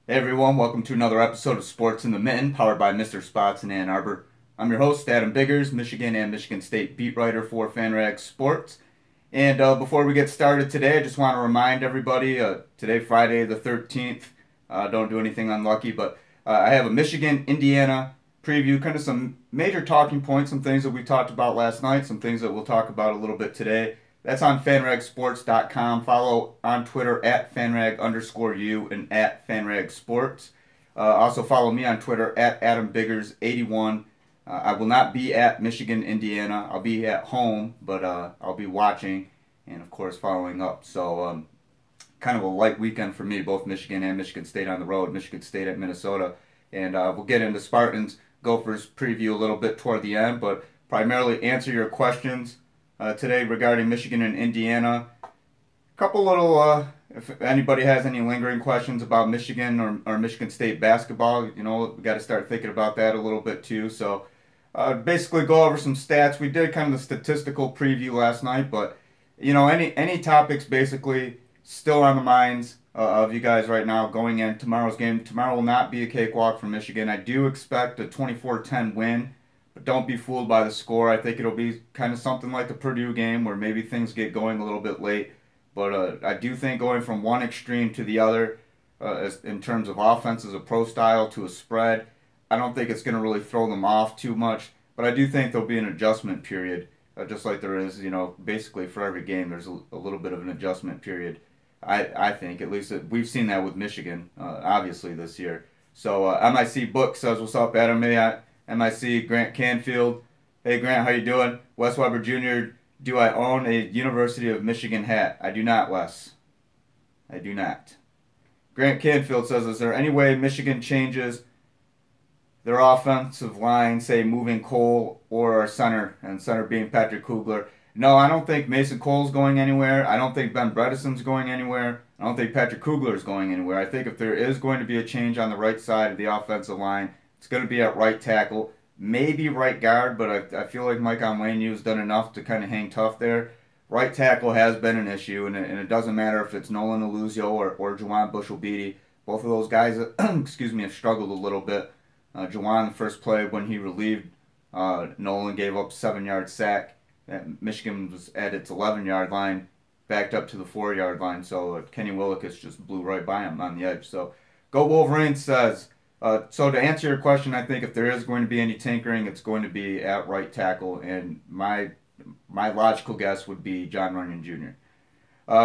Hey everyone, welcome to another episode of Sports in the Mitten, powered by Mr. Spots in Ann Arbor. I'm your host, Adam Biggers, Michigan and Michigan State beat writer for FanRag Sports. And before we get started today, I just want to remind everybody, today, Friday the 13th, don't do anything unlucky, but I have a Michigan-Indiana preview, kind of some major talking points, some things that we talked about last night, some things that we'll talk about a little bit today. That's on fanragsports.com. Follow on Twitter at fanrag_u and at fanragsports. Also follow me on Twitter at adambiggers81. I will not be at Michigan, Indiana. I'll be at home, but I'll be watching and, of course, following up. So kind of a light weekend for me, both Michigan and Michigan State on the road, Michigan State at Minnesota. And we'll get into Spartans Gophers preview a little bit toward the end, but primarily answer your questions today regarding Michigan and Indiana. A couple little, if anybody has any lingering questions about Michigan or Michigan State basketball, we got to start thinking about that a little bit too. So basically go over some stats. We did kind of the statistical preview last night, but any topics basically still on the minds of you guys right now going in tomorrow's game. Tomorrow will not be a cakewalk for Michigan. I do expect a 24-10 win, but don't be fooled by the score. I think it'll be kind of something like the Purdue game where maybe things get going a little bit late. But I do think going from one extreme to the other, in terms of offense as a pro style to a spread, I don't think it's going to really throw them off too much. But I do think there'll be an adjustment period, just like there is, basically for every game, there's a little bit of an adjustment period. I think, at least we've seen that with Michigan, obviously, this year. So MIC Book says, what's up, Adam? MIC Grant Canfield. Hey, Grant, how you doing? Wes Weber Jr., do I own a University of Michigan hat? I do not, Wes. I do not. Grant Canfield says, is there any way Michigan changes their offensive line, say moving Cole or our center, and center being Patrick Kugler? No, I don't think Mason Cole's going anywhere. I don't think Ben Bredeson's going anywhere. I don't think Patrick Kugler's going anywhere. I think if there is going to be a change on the right side of the offensive line, it's going to be at right tackle, maybe right guard, but I feel like Mike Onwenu done enough to kind of hang tough there. Right tackle has been an issue, and it doesn't matter if it's Nolan Aluzio or Juwan Bushell-Beatty. Both of those guys, excuse me, have struggled a little bit. Juwan, the first play when he relieved Nolan, gave up a 7-yard sack. Michigan was at its 11-yard line, backed up to the 4-yard line, so Kenny Willekes just blew right by him on the edge. So, Go Wolverines says, so to answer your question, I think if there is going to be any tinkering, it's going to be at right tackle, and my logical guess would be John Runyon Jr.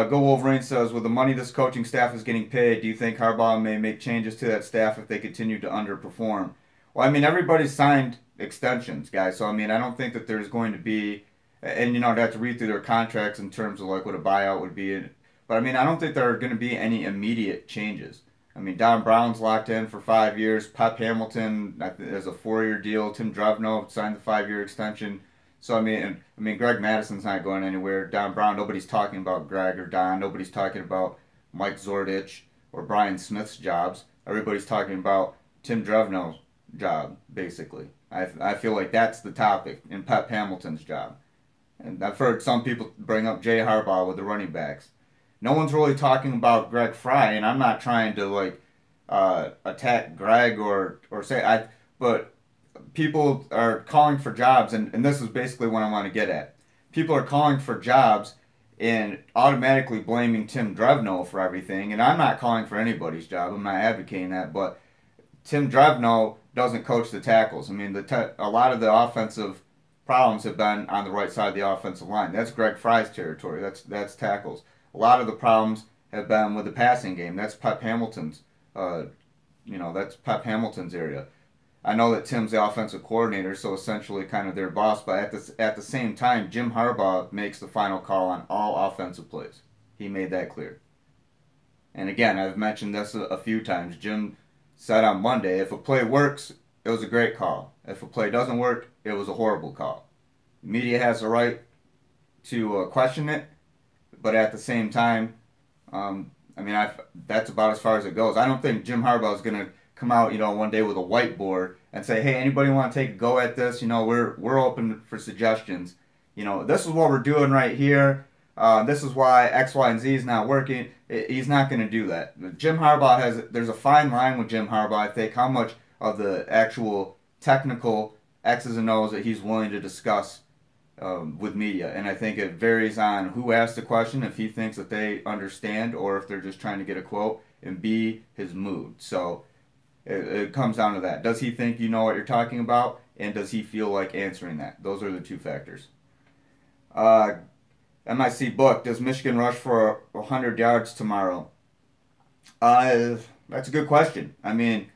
Go Wolverines says, with the money this coaching staff is getting paid, do you think Harbaugh may make changes to that staff if they continue to underperform? Well, I mean, everybody's signed extensions, guys, so I mean, I don't think that there's going to be, and I'd have to read through their contracts in terms of like what a buyout would be, but I mean, I don't think there are going to be any immediate changes. I mean, Don Brown's locked in for 5 years. Pep Hamilton has a 4-year deal. Tim Drevno signed the 5-year extension. So I mean, Greg Madison's not going anywhere. Don Brown, nobody's talking about Greg or Don. Nobody's talking about Mike Zordich or Brian Smith's jobs. Everybody's talking about Tim Drevno's job, basically. I feel like that's the topic, and Pep Hamilton's job. And I've heard some people bring up Jay Harbaugh with the running backs. No one's really talking about Greg Fry, and I'm not trying to attack Greg or say but people are calling for jobs, and this is basically what I want to get at. People are calling for jobs and automatically blaming Tim Drevno for everything, and I'm not calling for anybody's job. I'm not advocating that, but Tim Drevno doesn't coach the tackles. I mean, a lot of the offensive problems have been on the right side of the offensive line. That's Greg Fry's territory. That's tackles. A lot of the problems have been with the passing game. That's Pep Hamilton's. That's Pep Hamilton's area. I know that Tim's the offensive coordinator, so essentially kind of their boss. But at the same time, Jim Harbaugh makes the final call on all offensive plays. He made that clear. And again, I've mentioned this a few times. Jim said on Monday, if a play works, it was a great call. If a play doesn't work, it was a horrible call. The media has the right to question it, but at the same time, that's about as far as it goes. I don't think Jim Harbaugh is going to come out, one day with a whiteboard and say, "Hey, anybody want to take a go at this? We're open for suggestions. This is what we're doing right here. This is why X, Y, and Z is not working." He's not going to do that. Jim Harbaugh there's a fine line with Jim Harbaugh, I think, how much of the actual technical X's and O's that he's willing to discuss with media. And I think it varies on who asked the question, if he thinks that they understand or if they're just trying to get a quote, and B, his mood. So it comes down to that. Does he think you know what you're talking about? And does he feel like answering that? Those are the two factors. Uh, MIC book, does Michigan rush for 100 yards tomorrow? That's a good question. I mean,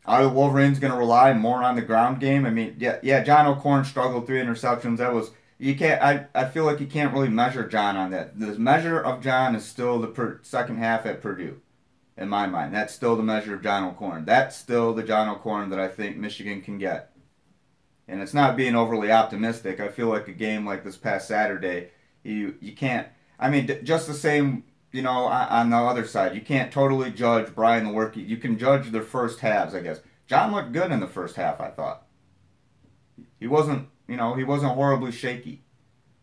are the Wolverines going to rely more on the ground game? I mean, yeah. John O'Korn struggled 3 interceptions. That was you can't. I feel like you can't really measure John on that. The measure of John is still the second half at Purdue, in my mind. That's still the measure of John O'Korn. That's still the John O'Korn that I think Michigan can get. And it's not being overly optimistic. I feel like a game like this past Saturday, you can't. I mean, just the same. On the other side, you can't totally judge Brian the work. You can judge their first halves, I guess. John looked good in the first half, I thought. He wasn't horribly shaky.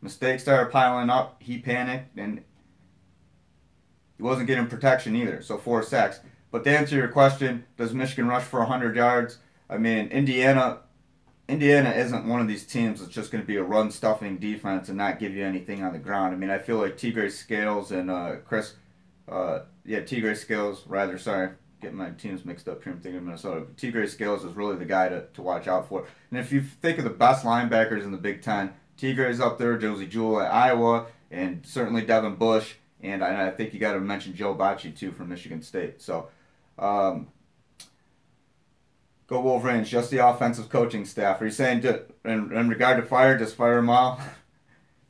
Mistakes started piling up. He panicked, and he wasn't getting protection either. So 4 sacks. But to answer your question, does Michigan rush for 100 yards? I mean, Indiana isn't one of these teams that's just going to be a run stuffing defense and not give you anything on the ground. I mean, I feel like Tigre Scales and Tigre Scales, rather, sorry, getting my teams mixed up here. I'm thinking of Minnesota. Tigre Scales is really the guy to watch out for. And if you think of the best linebackers in the Big Ten, Tigre's up there, Josie Jewell at Iowa, and certainly Devin Bush, and I think you got to mention Joe Bacci too from Michigan State. So, go Wolverines, just the offensive coaching staff. Are you saying in regard to fire, just fire them all?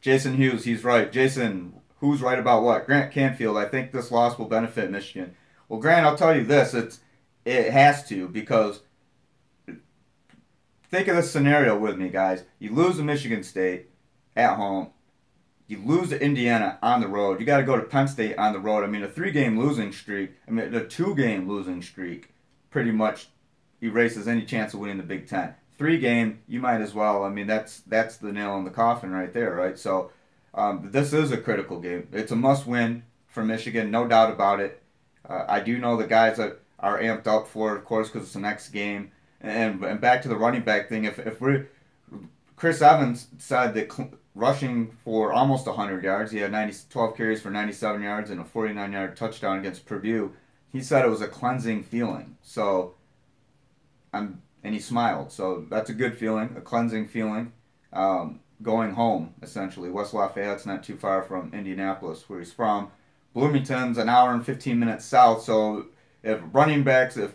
Jason Hughes, he's right. Jason, who's right about what? Grant Canfield, I think this loss will benefit Michigan. Well, Grant, I'll tell you this, it has to, because think of this scenario with me, guys. You lose to Michigan State at home. You lose to Indiana on the road. You got to go to Penn State on the road. I mean, a 2-game losing streak pretty much erases any chance of winning the Big Ten. 3-game, you might as well. I mean, that's the nail in the coffin right there, right? So this is a critical game. It's a must-win for Michigan, no doubt about it. I do know the guys that are amped up for it, of course, because it's the next game. And back to the running back thing, if we're Chris Evans said that rushing for almost 100 yards, he had 12 carries for 97 yards and a 49-yard touchdown against Purdue. He said it was a cleansing feeling. So and he smiled. So that's a good feeling, a cleansing feeling. Going home, essentially. West Lafayette's not too far from Indianapolis, where he's from. Bloomington's an hour and 15 minutes south. So if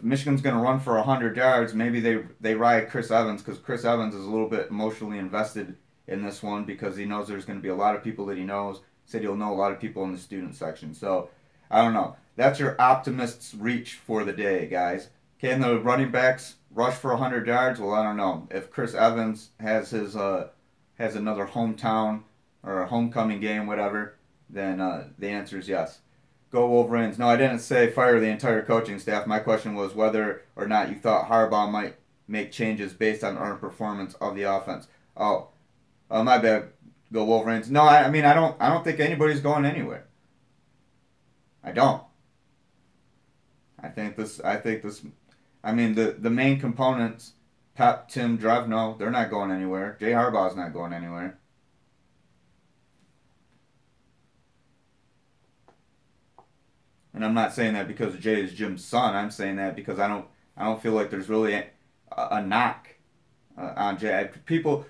Michigan's going to run for 100 yards, maybe they ride Chris Evans, because Chris Evans is a little bit emotionally invested in this one because he knows there's going to be a lot of people that he knows. He said he'll know a lot of people in the student section. So I don't know. That's your optimist's reach for the day, guys. Can the running backs rush for 100 yards? Well, I don't know. If Chris Evans has another hometown or a homecoming game, whatever, then the answer is yes. Go Wolverines. No, I didn't say fire the entire coaching staff. My question was whether or not you thought Harbaugh might make changes based on underperformance of the offense. Oh, my bad. Go Wolverines. No, I mean I don't think anybody's going anywhere. I don't. I think this. I mean the main components, Pep, Tim, Drevno, they're not going anywhere. Jay Harbaugh's not going anywhere. And I'm not saying that because Jay is Jim's son. I'm saying that because I don't feel like there's really a knock on Jay. People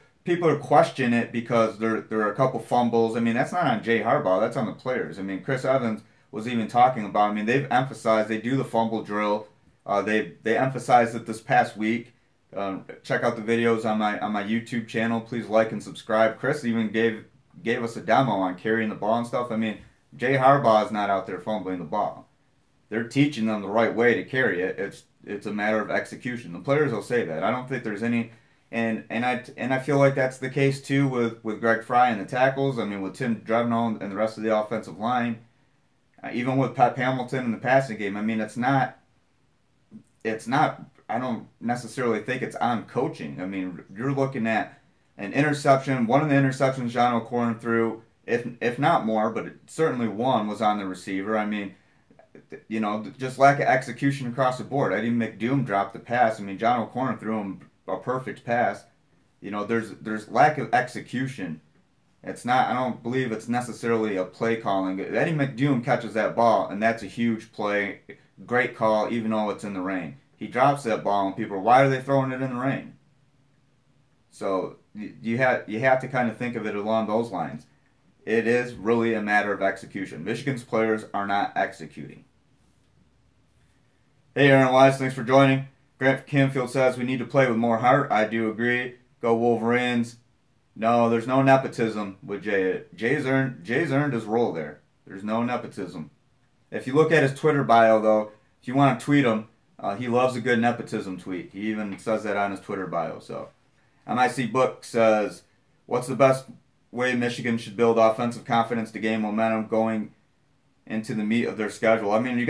question it because there are a couple fumbles. I mean, that's not on Jay Harbaugh. That's on the players. I mean, Chris Evans was even talking about. I mean, they've emphasized they do the fumble drill. They emphasized it this past week. Check out the videos on my YouTube channel. Please like and subscribe. Chris even gave us a demo on carrying the ball and stuff. I mean, Jay Harbaugh is not out there fumbling the ball. They're teaching them the right way to carry it. It's a matter of execution. The players will say that. I don't think there's any, and I feel like that's the case too with Greg Fry and the tackles. I mean, with Tim Drevno and the rest of the offensive line, even with Pep Hamilton in the passing game. I mean, it's not. I don't necessarily think it's on coaching. I mean, you're looking at an interception. One of the interceptions John O'Korn threw if not more, but certainly one was on the receiver. I mean, just lack of execution across the board. Eddie McDoom dropped the pass. I mean, John O'Corn threw him a perfect pass. There's lack of execution. It's not. I don't believe it's necessarily a play calling. Eddie McDoom catches that ball, and that's a huge play. Great call, even though it's in the rain. He drops that ball, and people are, why are they throwing it in the rain? So you have to kind of think of it along those lines. It is really a matter of execution. Michigan's players are not executing. Hey, Aaron Wise, thanks for joining. Grant Canfield says we need to play with more heart. I do agree. Go Wolverines. No, there's no nepotism with Jay. Jay's earned his role there. There's no nepotism. If you look at his Twitter bio, though, if you want to tweet him, he loves a good nepotism tweet. He even says that on his Twitter bio. So, MIC Book says, what's the best way Michigan should build offensive confidence to gain momentum going into the meat of their schedule? I mean,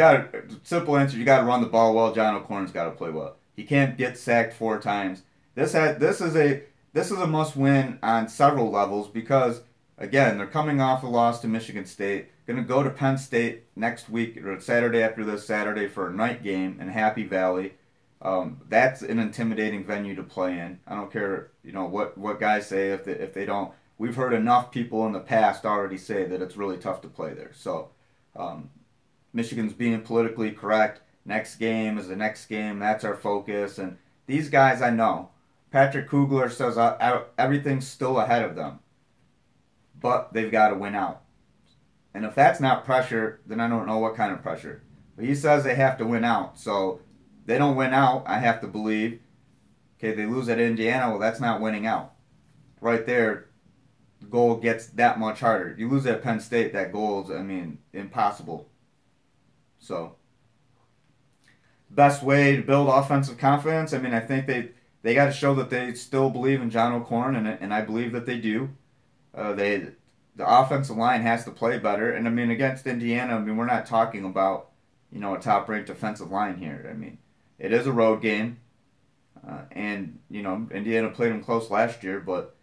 simple answer, you got to run the ball well. John O'Corn's got to play well. He can't get sacked 4 times. This is a must win on several levels because, again, they're coming off a loss to Michigan State. Going to go to Penn State next week or Saturday after this Saturday for a night game in Happy Valley. That's an intimidating venue to play in. I don't care, what guys say if they don't. We've heard enough people in the past already say that it's really tough to play there. So, Michigan's being politically correct. Next game is the next game. That's our focus. And these guys, I know. Patrick Kugler says everything's still ahead of them, but they've got to win out. And if that's not pressure, then I don't know what kind of pressure. But he says they have to win out. So they don't win out, I have to believe. Okay, they lose at Indiana. Well, that's not winning out. Right there, the goal gets that much harder. You lose at Penn State, that goal is, impossible. So, best way to build offensive confidence, I think they got to show that they still believe in John O'Corn, and I believe that they do. The offensive line has to play better, and against Indiana, we're not talking about a top-ranked defensive line here. It is a road game, and Indiana played them close last year, but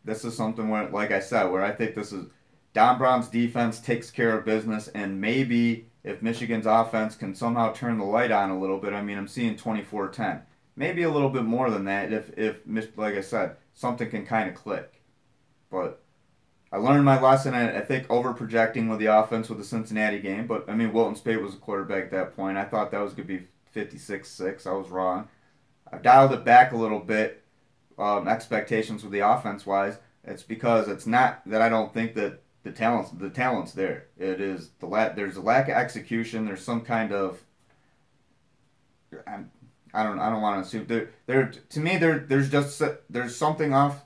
this is something where, like I said, where I think this is Don Brown's defense takes care of business, and maybe if Michigan's offense can somehow turn the light on a little bit, I'm seeing 24-10. Maybe a little bit more than that if like I said, something can kind of click. But I learned my lesson. I think over-projecting with the offense with the Cincinnati game. But, Wilton Speight was a quarterback at that point. I thought that was going to be 56-6. I was wrong. I dialed it back a little bit, expectations with the offense-wise. It's because it's not that I don't think that the talent's there. It is there's a lack of execution. There's some kind of I don't want to assume to me there's something off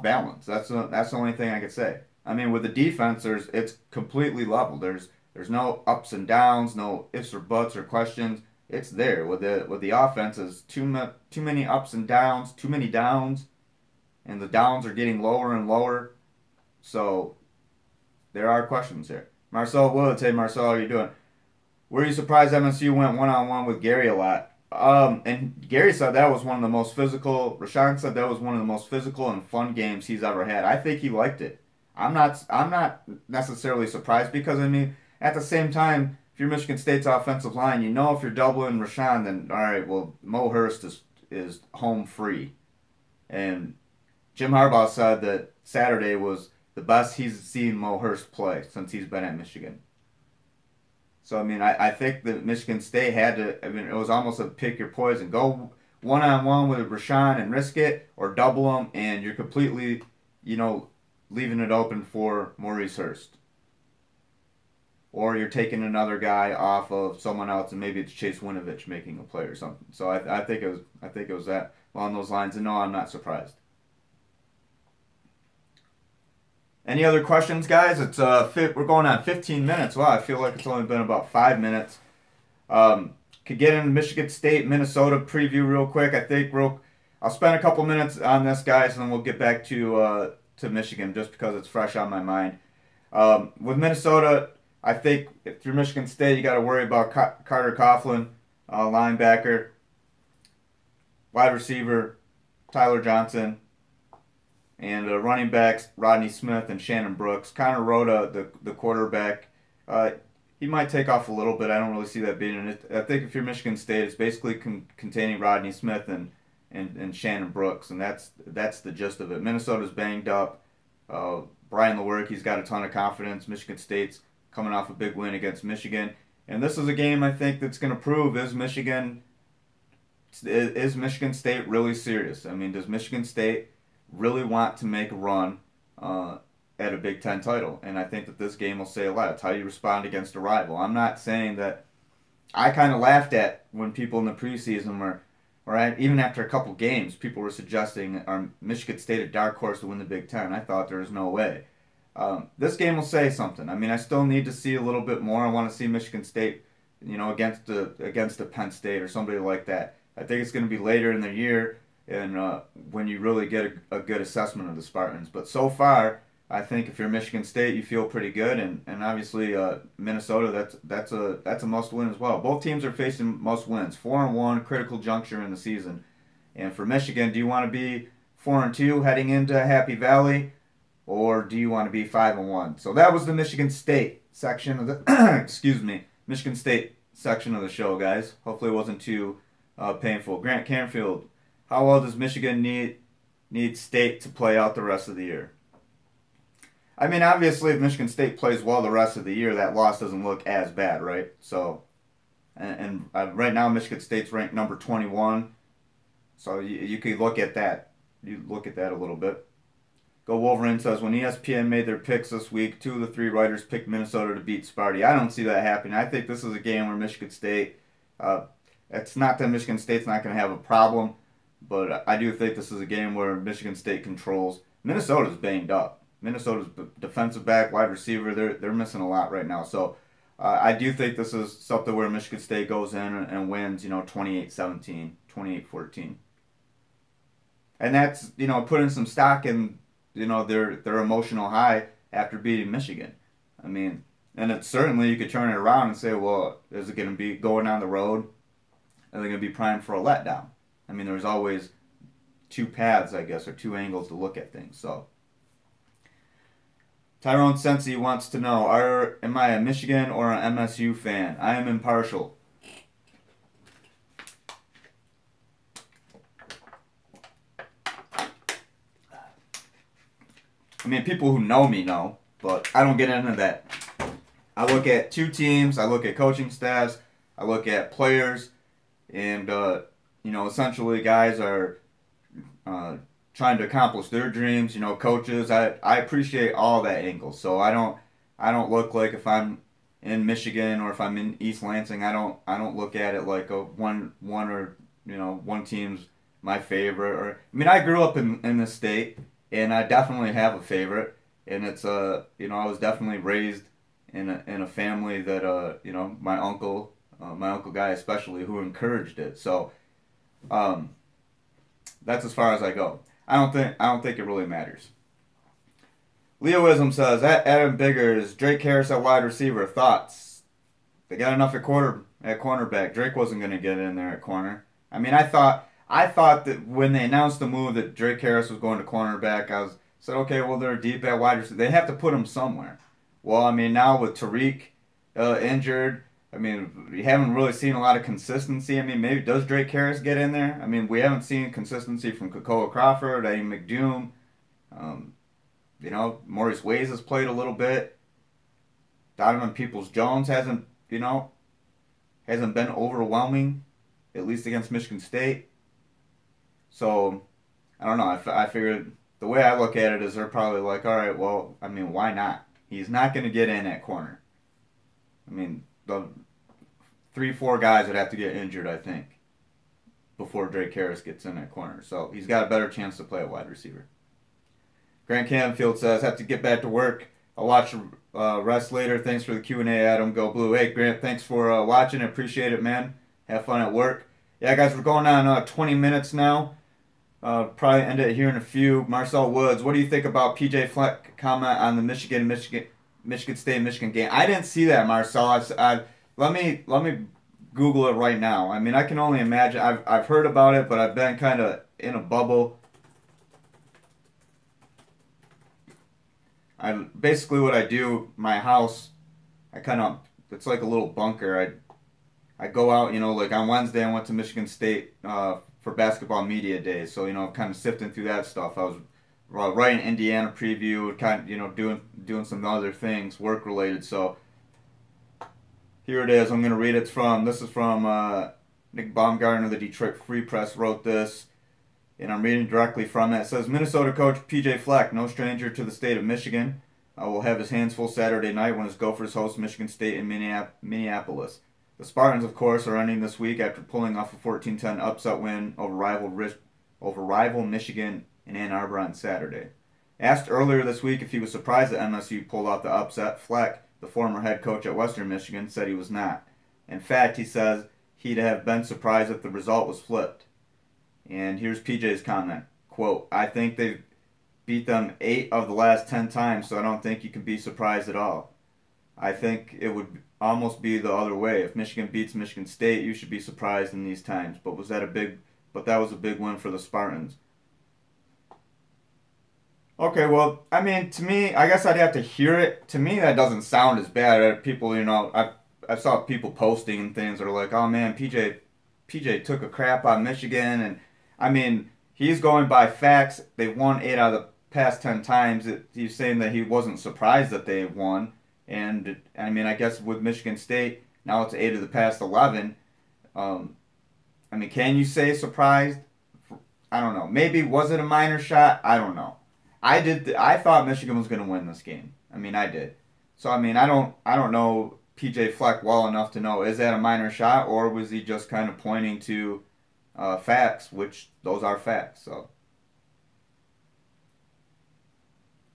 balance. That's the only thing I could say. With the defense, it's completely level. There's no ups and downs, no ifs or buts or questions. It's there. With the offense, is too many ups and downs, too many downs, and the downs are getting lower and lower. So there are questions here. Marcel Woods, hey Marcel, how are you doing? Were you surprised MSU went one-on-one with Gary a lot? And Gary said that was one of the most physical. Rashawn said that was one of the most physical and fun games he's ever had. I think he liked it. I'm not necessarily surprised because at the same time, if you're Michigan State's offensive line, if you're doubling Rashawn, then all right, well Mo Hurst is home free, and Jim Harbaugh said that Saturday was the best he's seen Mo Hurst play since he's been at Michigan. So, I think that Michigan State had to, it was almost a pick your poison. Go one-on-one with Rashawn and risk it, or double him, and you're completely, leaving it open for Maurice Hurst. Or you're taking another guy off of someone else, and maybe it's Chase Winovich making a play or something. So I think it was that along those lines, and no, I'm not surprised. Any other questions, guys? It's we're going on 15 minutes. Wow, I feel like it's only been about 5 minutes. Could get into Michigan State, Minnesota preview real quick. I'll spend a couple minutes on this, guys, and then we'll get back to Michigan just because it's fresh on my mind. With Minnesota, I think if you're Michigan State, you got to worry about Carter Coughlin, linebacker, wide receiver, Tyler Johnson, And running backs Rodney Smith and Shannon Brooks. Connor Rhoda, the quarterback, he might take off a little bit. I don't really see that being in it. I think if you're Michigan State, it's basically containing Rodney Smith and Shannon Brooks, and that's the gist of it. Minnesota's banged up. Brian Lewerke's got a ton of confidence. Michigan State's coming off a big win against Michigan, and this is a game I think that's going to prove is Michigan State really serious? I mean, does Michigan State really want to make a run at a Big Ten title? And I think that this game will say a lot. It's how you respond against a rival. I'm not saying that. I kind of laughed at when people in the preseason were, or even after a couple games, people were suggesting Michigan State a dark horse to win the Big Ten. I thought there was no way. This game will say something. I mean, I still need to see a little bit more. I want to see Michigan State, against a Penn State or somebody like that. I think it's going to be later in the year, and when you really get a good assessment of the Spartans. But so far, I think if you're Michigan State, you feel pretty good, and obviously Minnesota, that's a must win as well. Both teams are facing must wins, 4-1, critical juncture in the season. And for Michigan, do you want to be 4-2 heading into Happy Valley, or do you want to be 5-1? So that was the Michigan State section of the Michigan State section of the show, guys. Hopefully it wasn't too painful. Grant Canfield, how well does Michigan need State to play out the rest of the year? I mean, obviously, if Michigan State plays well the rest of the year, that loss doesn't look as bad, right? So, and right now, Michigan State's ranked number 21. So you could look at that. You look at that a little bit. Go Wolverine says, when ESPN made their picks this week, 2 of the 3 writers picked Minnesota to beat Sparty. I don't see that happening. I think this is a game where Michigan State, it's not that Michigan State's not going to have a problem, but I do think this is a game where Michigan State controls. Minnesota's banged up. Minnesota's defensive back, wide receiver, they're missing a lot right now. So I do think this is something where Michigan State goes in and wins, 28-17, 28-14. And that's, putting some stock in, their emotional high after beating Michigan. I mean, and it's certainly you could turn it around and say, well, is it going to be going down the road? Are they going to be primed for a letdown? I mean, there's always 2 paths, I guess, or 2 angles to look at things. So Tyrone Sensi wants to know, am I a Michigan or an MSU fan? I am impartial. I mean, people who know me know, but I don't get into that. I look at 2 teams, I look at coaching staffs, I look at players, and, essentially guys are trying to accomplish their dreams, coaches. I appreciate all that angle. So I don't look like if I'm in Michigan or if I'm in East Lansing, I don't look at it like a one or one team's my favorite. Or I mean, I grew up in this state, and I definitely have a favorite, and it's I was definitely raised in a family that my uncle Guy especially, who encouraged it. So that's as far as I go. I don't think it really matters. Leoism says, Adam Biggers, Drake Harris at wide receiver. Thoughts? They got enough at cornerback. Drake wasn't going to get in there at corner. I mean, I thought that when they announced the move that Drake Harris was going to cornerback, I said, okay, well, they're deep at wide receiver. They have to put him somewhere. Well, I mean, now with Tariq injured, I mean, we haven't really seen a lot of consistency. I mean, maybe does Drake Harris get in there? I mean, we haven't seen consistency from Kakoa Crawford, Eddie McDoom. Maurice Ways has played a little bit. Donovan Peoples-Jones hasn't been overwhelming, at least against Michigan State. So, I don't know. I figured the way I look at it is they're probably like, all right, well, I mean, why not? He's not going to get in at corner. I mean, the 3-4 guys would have to get injured, I think, before Drake Harris gets in at corner. So he's got a better chance to play a wide receiver. Grant Canfield says, have to get back to work. I'll watch rest later. Thanks for the Q&A, Adam. Go Blue. Hey, Grant, thanks for watching. I appreciate it, man. Have fun at work. Yeah, guys, we're going on 20 minutes now. Probably end it here in a few. Marcel Woods, what do you think about PJ Fleck comment on the Michigan State game? I didn't see that, Marcel. Let me Google it right now. I mean, I can only imagine. I've heard about it, but I've been kind of in a bubble. basically what I do, my house, I kind of it's like a little bunker. I go out, like on Wednesday I went to Michigan State for basketball media day. So, kind of sifting through that stuff. I was writing Indiana preview, kind of, doing some other things work related. So here it is. I'm gonna read it from. This is from Nick Baumgartner, the Detroit Free Press wrote this, and I'm reading directly from it. It says Minnesota coach P.J. Fleck, no stranger to the state of Michigan, will have his hands full Saturday night when his Gophers host Michigan State in Minneapolis. The Spartans, of course, are ending this week after pulling off a 14-10 upset win over rival Michigan in Ann Arbor on Saturday. Asked earlier this week if he was surprised that MSU pulled off the upset, Fleck, the former head coach at Western Michigan, said he was not. In fact, he says he'd have been surprised if the result was flipped. And here's PJ's comment, quote, I think they've beat them 8 of the last 10 times, so I don't think you can be surprised at all. I think it would almost be the other way. If Michigan beats Michigan State, you should be surprised in these times. But that was a big win for the Spartans. Okay, well, I mean, to me, I guess I'd have to hear it. To me, that doesn't sound as bad. People, I saw people posting and things that are like, oh man, PJ took a crap on Michigan, and I mean, he's going by facts. They've won 8 out of the past 10 times. He's saying that he wasn't surprised that they won. And I mean, I guess with Michigan State, now it's 8 of the past 11. I mean, can you say surprised? I don't know. Maybe was it a minor shot? I don't know. I thought Michigan was going to win this game. I mean, I did. So I mean, I don't know PJ Fleck well enough to know, is that a minor shot, or was he just kind of pointing to facts, which those are facts. So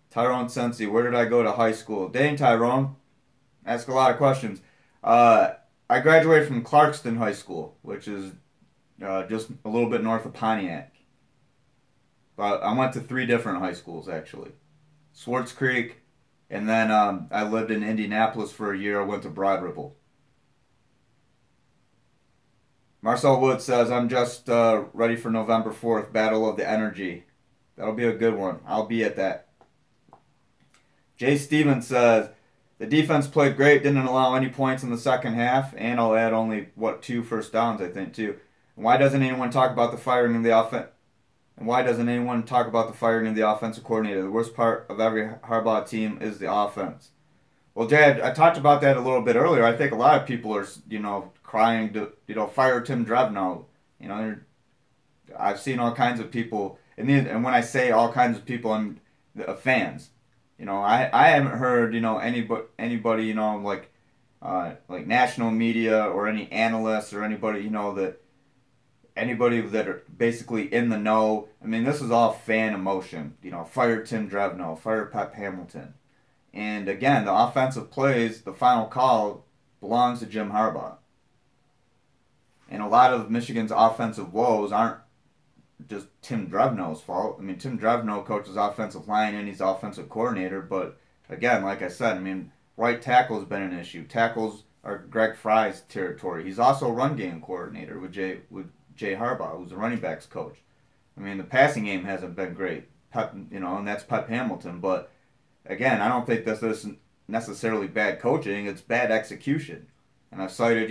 Tyrone Sensi, where did I go to high school? Dang, Tyrone, ask a lot of questions. I graduated from Clarkston High School, which is just a little bit north of Pontiac. But I went to 3 different high schools, actually. Swartz Creek, and then I lived in Indianapolis for a year. I went to Broad Ripple. Marcel Wood says, I'm just ready for November 4th, Battle of the Energy. That'll be a good one. I'll be at that. Jay Stevens says, the defense played great, didn't allow any points in the second half, and I'll add only, 2 first downs, I think, too. And why doesn't anyone talk about the firing of the offense? And why doesn't anyone talk about the firing of the offensive coordinator? The worst part of every Harbaugh team is the offense. Well, Jay, I talked about that a little bit earlier. I think a lot of people are, crying to, fire Tim Drevno. I've seen all kinds of people, and when I say all kinds of people, I'm fans. I haven't heard, anybody, like national media or any analysts or anybody, anybody that are basically in the know. I mean, this is all fan emotion. Fire Tim Drevno, fire Pep Hamilton. And again, the offensive plays, the final call belongs to Jim Harbaugh. And a lot of Michigan's offensive woes aren't just Tim Drevno's fault. I mean, Tim Drevno coaches offensive line and he's offensive coordinator. But again, like I said, I mean, right tackle has been an issue. Tackles are Greg Fry's territory. He's also a run game coordinator with Jay Harbaugh, who's the running backs coach. I mean, the passing game hasn't been great. Pep, and that's Pep Hamilton. But again, I don't think this isn't necessarily bad coaching. It's bad execution. And I've cited,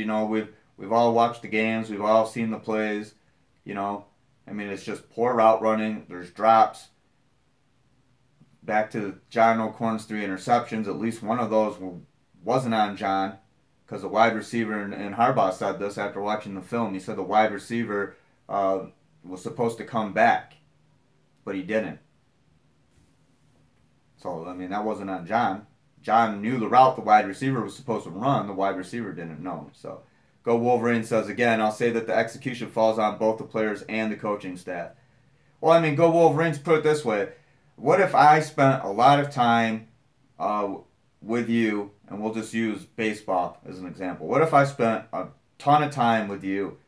we've all watched the games. We've all seen the plays. I mean, it's just poor route running. There's drops. Back to John O'Korn's 3 interceptions. At least one of those wasn't on John, because the wide receiver, and Harbaugh said this after watching the film. He said the wide receiver was supposed to come back, but he didn't. So, I mean, that wasn't on John. John knew the route the wide receiver was supposed to run. The wide receiver didn't know. So, Go Wolverine says, again, I'll say that the execution falls on both the players and the coaching staff. Well, I mean, Go Wolverines, put it this way. What if I spent a lot of time with you, and we'll just use baseball as an example. What if I spent a ton of time with you,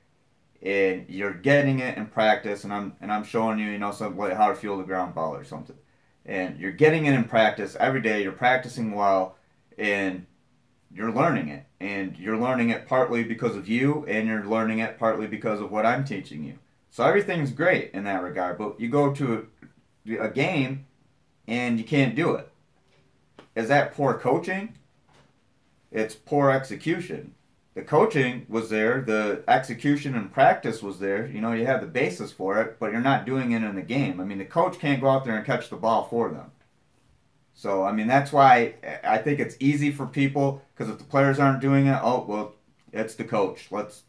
and you're getting it in practice, and I'm showing you, something like how to field a ground ball or something. And you're getting it in practice every day, you're practicing well, and you're learning it. And you're learning it partly because of you, and you're learning it partly because of what I'm teaching you. So everything's great in that regard, but you go to a game, and you can't do it. is that poor coaching? It's poor execution. The coaching was there, the execution and practice was there. You know, you have the basis for it, but you're not doing it in the game. I mean, the coach can't go out there and catch the ball for them. So, I mean, that's why I think it's easy for people, because if the players aren't doing it, oh, well, it's the coach. Let's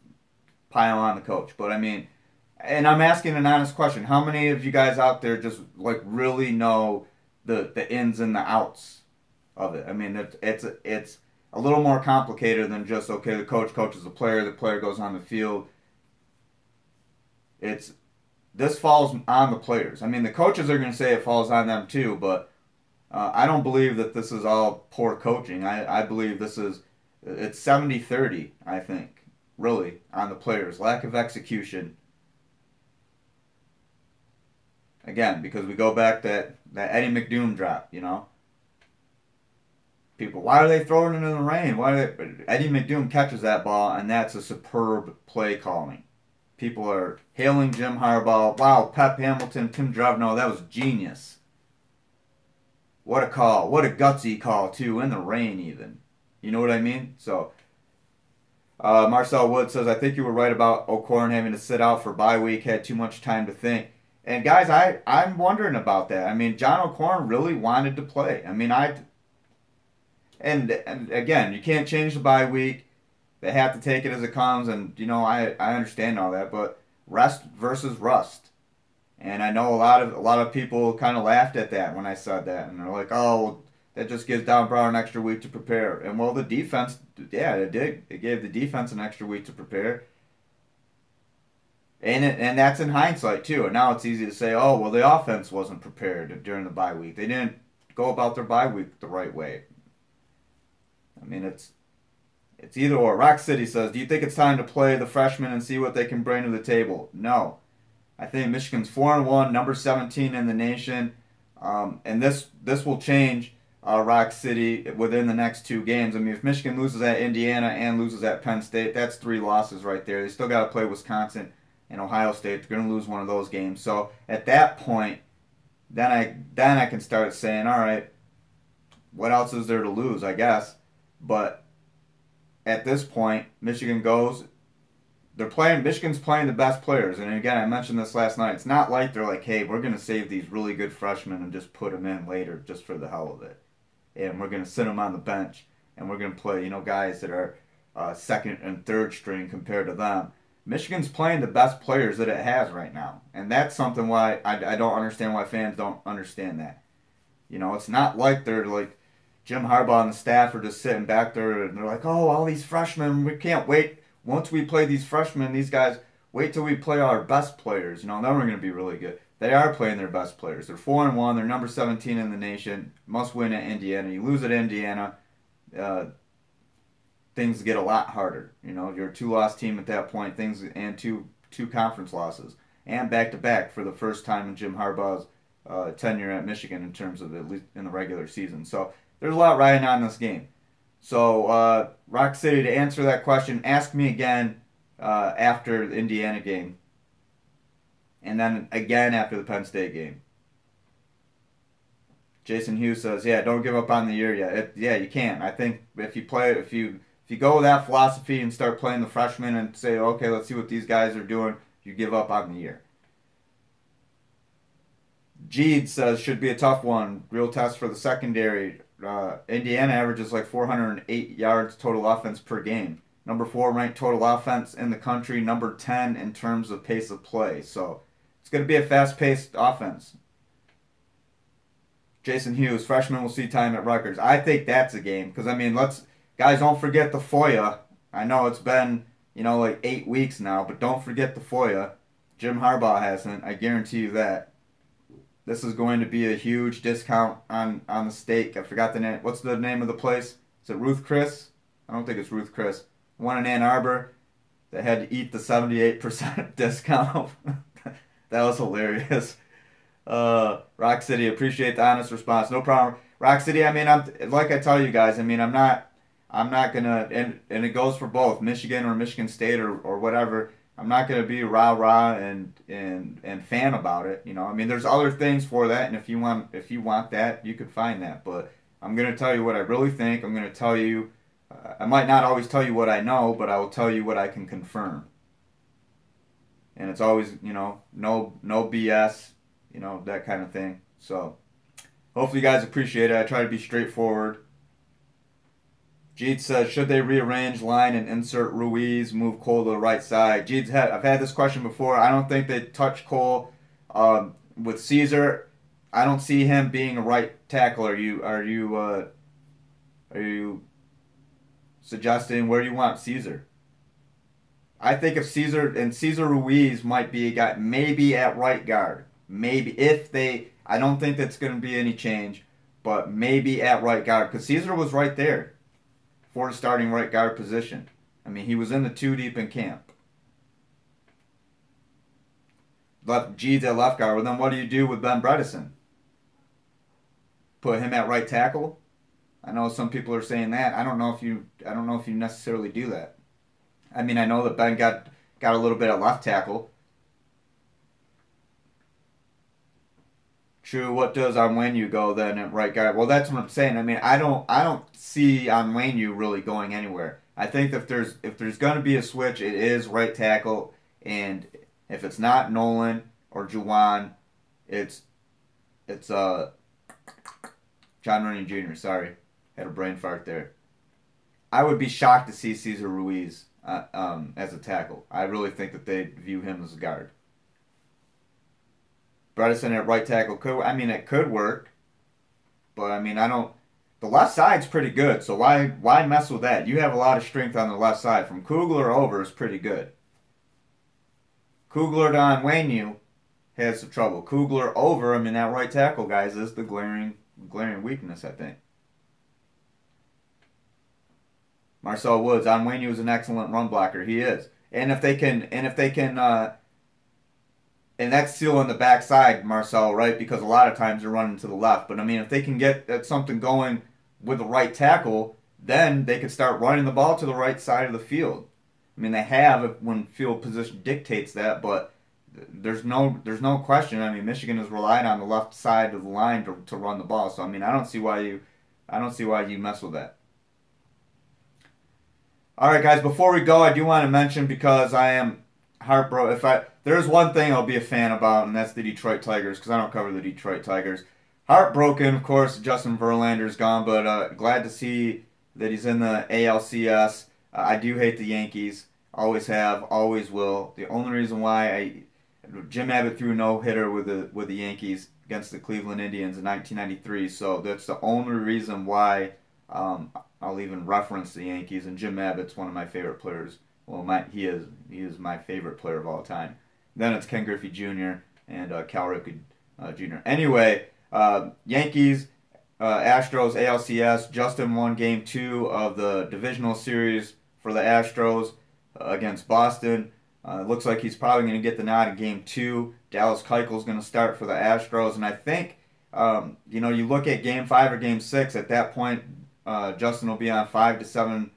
pile on the coach. But, I mean, and I'm asking an honest question. How many of you guys out there just, like, really know the ins and the outs of it? I mean, it's a little more complicated than just, okay, the coach coaches the player goes on the field. This falls on the players. I mean, the coaches are going to say it falls on them too, but I don't believe that this is all poor coaching. I believe it's 70-30, I think, really, on the players. Lack of execution. Again, because we go back to that Eddie McDoom drop, you know. People, why are they throwing it in the rain? Eddie McDoom catches that ball, and that's a superb play calling. People are hailing Jim Harbaugh. Wow, Pep Hamilton, Tim Drevno, that was genius. What a call. What a gutsy call, too, in the rain even. You know what I mean? So, Marcel Wood says, I think you were right about O'Korn having to sit out for bye week, had too much time to think. And guys, I'm wondering about that. I mean, John O'Korn really wanted to play. I mean, and again, you can't change the bye week. They have to take it as it comes, and you know I understand all that. But rest versus rust, and I know a lot of people kind of laughed at that when I said that, and they're like, "Oh, well, that just gives Don Brown an extra week to prepare." And well, the defense, yeah, it did. It gave the defense an extra week to prepare, and that's in hindsight too. And now it's easy to say, "Oh, well, the offense wasn't prepared during the bye week. They didn't go about their bye week the right way." I mean, it's either or. Rock City says, do you think it's time to play the freshmen and see what they can bring to the table? No. I think Michigan's 4-1, number 17 in the nation. And this will change Rock City within the next two games. I mean, if Michigan loses at Indiana and loses at Penn State, that's 3 losses right there. They still got to play Wisconsin and Ohio State. They're going to lose one of those games. So at that point, then I can start saying, all right, what else is there to lose, I guess. But at this point, Michigan's playing the best players. And again, I mentioned this last night. It's not like they're like, hey, we're going to save these really good freshmen and just put them in later just for the hell of it. And we're going to sit them on the bench and we're going to play, you know, guys that are second and third string compared to them. Michigan's playing the best players that it has right now. And that's something why I don't understand why fans don't understand that. You know, it's not like they're like, Jim Harbaugh and the staff are just sitting back there and they're like, oh, all these freshmen, we can't wait. Once we play these freshmen, these guys, wait till we play our best players. You know, then we're going to be really good. They are playing their best players. They're 4-1. They're number 17 in the nation. Must win at Indiana. You lose at Indiana, things get a lot harder. You know, you're a 2-loss team at that point. And two conference losses. And back-to-back for the first time in Jim Harbaugh's tenure at Michigan in terms of at least in the regular season. So there's a lot riding on this game. So, Rock City, to answer that question, ask me again after the Indiana game. And then again after the Penn State game. Jason Hughes says, yeah, don't give up on the year yet. Yeah, you can't. I think if you go with that philosophy and start playing the freshmen and say, okay, let's see what these guys are doing, you give up on the year. Jeed says, should be a tough one. Real test for the secondary. Indiana averages like 408 yards total offense per game. Number 4 ranked total offense in the country. Number 10 in terms of pace of play. So it's going to be a fast-paced offense. Jason Hughes, freshman will see time at Rutgers. I think that's a game because I mean, guys, don't forget the FOIA. I know it's been like 8 weeks now, but don't forget the FOIA. Jim Harbaugh hasn't. I guarantee you that. This is going to be a huge discount on the steak. I forgot the name. What's the name of the place? Is it Ruth Chris? I don't think it's Ruth Chris. One in Ann Arbor. They had to eat the 78% discount. That was hilarious. Rock City, appreciate the honest response. No problem. Rock City, I mean, like I tell you guys, I mean, I'm not gonna, and it goes for both Michigan or Michigan State or whatever. I'm not going to be rah-rah and fan about it. You know, I mean, there's other things for that, and if you want that, you could find that. But I'm going to tell you what I really think. I'm going to tell you, I might not always tell you what I know, but I will tell you what I can confirm. And it's always, no BS, that kind of thing. So hopefully you guys appreciate it. I try to be straightforward. Jeet says, should they rearrange line and insert Ruiz, move Cole to the right side? I've had this question before. I don't think they touch Cole. With Caesar, I don't see him being a right tackle. Are you suggesting where you want Caesar? I think if Caesar Ruiz might be a guy, maybe at right guard. Maybe I don't think that's going to be any change, but maybe at right guard. Because Caesar was right there for the starting right guard position. I mean, he was in the 2 deep in camp. Jeeds at left guard. Well, then what do you do with Ben Bredesen? Put him at right tackle? I know some people are saying that. I don't know if you necessarily do that. I mean, I know that Ben got a little bit at left tackle. True. What does Onwenu go then at right guard? Well, that's what I'm saying. I mean, I don't see Onwenu really going anywhere. I think if there's going to be a switch, it is right tackle, and if it's not Nolan or Juwan, it's John Runyon Jr. Sorry, had a brain fart there. I would be shocked to see Cesar Ruiz as a tackle. I really think that they view him as a guard. Bredesen at right tackle it could work, but I mean I don't. The left side's pretty good, so why mess with that? You have a lot of strength on the left side. From Kugler over is pretty good. Kugler to Onwenu has some trouble. Kugler over, I mean that right tackle, guys, is the glaring weakness, I think. Marcel Woods, Onwenu is an excellent run blocker. He is, and if they can, and that's still on the backside, Marcel, right? Because a lot of times they're running to the left. But I mean, if they can get something going with the right tackle, then they could start running the ball to the right side of the field. I mean, they have when field position dictates that, but there's no question. I mean, Michigan has relied on the left side of the line to run the ball. So I mean, I don't see why you mess with that. All right, guys. Before we go, I do want to mention, because I am heartbroken. There's one thing I'll be a fan about, and that's the Detroit Tigers, because I don't cover the Detroit Tigers. Heartbroken, of course, Justin Verlander's gone, but glad to see that he's in the ALCS. I do hate the Yankees. Always have, always will. The only reason why Jim Abbott threw a no-hitter with the Yankees against the Cleveland Indians in 1993, so that's the only reason why I'll even reference the Yankees, and Jim Abbott's one of my favorite players. Well, he is my favorite player of all time. Then it's Ken Griffey Jr. and Cal Ripken Jr. Anyway, Yankees, Astros, ALCS. Justin won Game 2 of the divisional series for the Astros against Boston. Looks like he's probably going to get the nod in Game 2. Dallas Keuchel's going to start for the Astros, and I think you look at Game 5 or Game 6. At that point, Justin will be on 5 to 7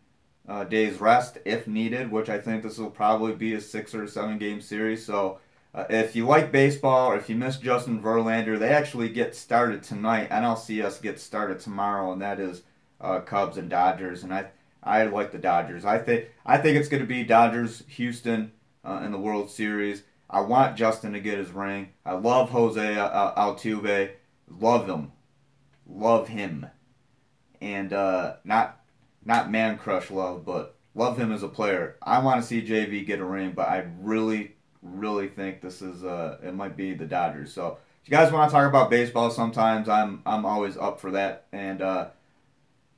days rest if needed, which I think this will probably be a 6 or 7 game series. So if you like baseball, or if you miss Justin Verlander, they actually get started tonight. NLCS gets started tomorrow, and that is Cubs and Dodgers. And I like the Dodgers. I think it's going to be Dodgers Houston in the World Series. I want Justin to get his ring. I love Jose Altuve. Love him, and not man crush love, but love him as a player. I want to see JV get a ring, but I really, really think this is it might be the Dodgers. So if you guys want to talk about baseball sometimes, I'm always up for that. And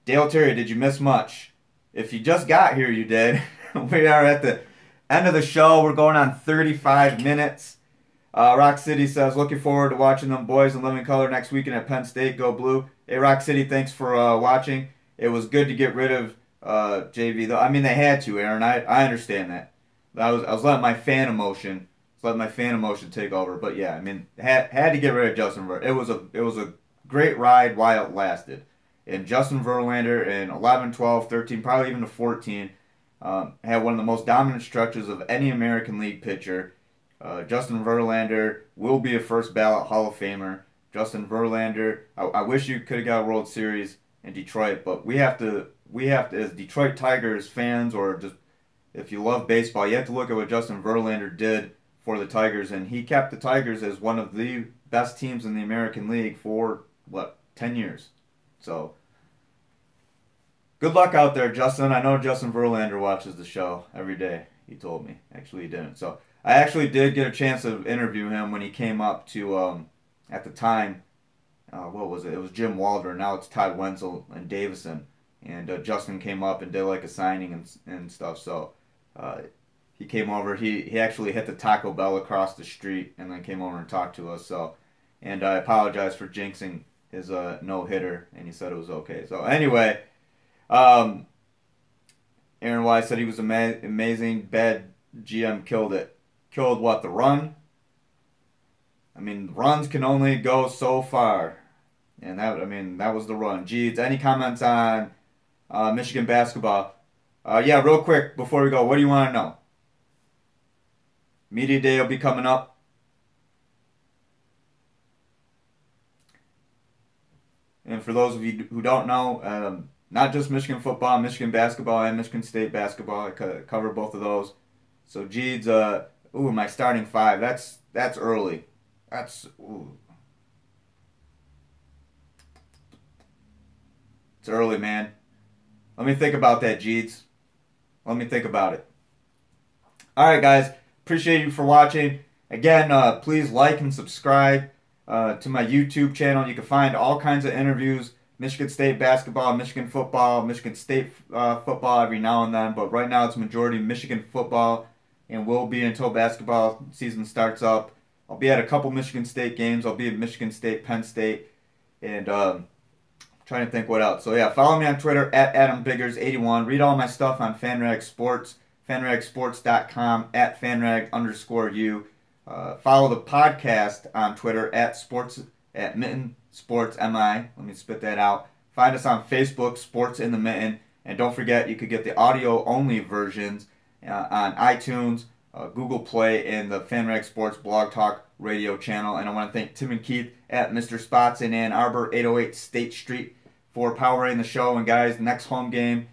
Dale Terry, did you miss much? If you just got here, you did. We are at the end of the show. We're going on 35 minutes. Rock City says, looking forward to watching them boys in living color next weekend at Penn State. Go Blue. Hey, Rock City, thanks for watching. It was good to get rid of JV, though. I mean, they had to, Aaron. I understand that. I was letting my fan emotion take over. But yeah, I mean, had to get rid of Justin Verlander. It was a great ride while it lasted. And Justin Verlander in 11, 12, 13, probably even to 14, had one of the most dominant stretches of any American League pitcher. Justin Verlander will be a first ballot Hall of Famer. Justin Verlander, I wish you could have got a World Series in Detroit. But we have to as Detroit Tigers fans, or just if you love baseball, you have to look at what Justin Verlander did for the Tigers, and he kept the Tigers as one of the best teams in the American League for 10 years. So good luck out there, Justin. I know Justin Verlander watches the show every day. He told me. Actually, he didn't. So I actually did get a chance to interview him when he came up to, at the time, what was it? It was Jim Waldron. Now it's Todd Wenzel and Davison. And Justin came up and did like a signing and stuff. So he came over. He actually hit the Taco Bell across the street and then came over and talked to us. So, and I apologize for jinxing his no-hitter, and he said it was okay. So anyway, Aaron Wise said he was amazing. Bad GM killed it. Killed what? The run? I mean, runs can only go so far. And that was the run. Jeeds, any comments on Michigan basketball? Yeah, real quick before we go, what do you want to know? Media Day will be coming up. And for those of you who don't know, not just Michigan football, Michigan basketball, and Michigan State basketball. I cover both of those. So Jeeds, my starting five. That's early. It's early, man. Let me think about that, Jeeds. Let me think about it. All right, guys. Appreciate you for watching. Again, please like and subscribe to my YouTube channel. You can find all kinds of interviews. Michigan State basketball, Michigan football, Michigan State football every now and then. But right now it's majority Michigan football, and will be until basketball season starts up. I'll be at a couple Michigan State games. I'll be at Michigan State, Penn State, and trying to think what else. So yeah, follow me on Twitter at AdamBiggers81. Read all my stuff on FanRag Sports, fanragsports.com, at FanRag_U. Follow the podcast on Twitter at Mitten Sports MI. Let me spit that out. Find us on Facebook, Sports in the Mitten. And don't forget, you could get the audio-only versions on iTunes, Google Play, and the FanRag Sports Blog Talk radio channel. And I want to thank Tim and Keith at Mr. Spots in Ann Arbor, 808 State Street, for powering the show. And guys, next home game,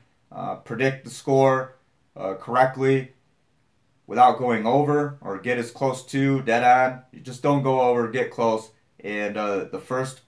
predict the score correctly without going over, or get as close to dead on. You just don't go over, get close. And the first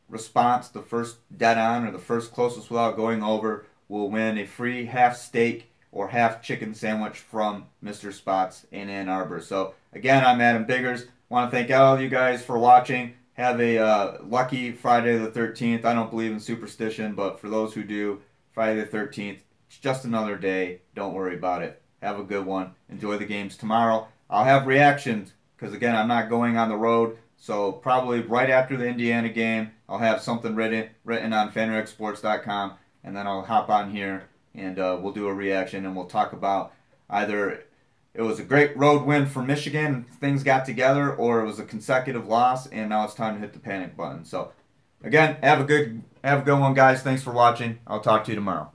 response, the first dead on, or the first closest without going over, will win a free half steak or half chicken sandwich from Mr. Spots in Ann Arbor. So again, I'm Adam Biggers. Want to thank all of you guys for watching. Have a lucky Friday the 13th. I don't believe in superstition, but for those who do, Friday the 13th, it's just another day. Don't worry about it. Have a good one. Enjoy the games tomorrow. I'll have reactions because, again, I'm not going on the road. So probably right after the Indiana game, I'll have something written on fanragsports.com, and then I'll hop on here and we'll do a reaction, and we'll talk about either it was a great road win for Michigan, things got together, or it was a consecutive loss, and now it's time to hit the panic button. So again, have a good one, guys. Thanks for watching. I'll talk to you tomorrow.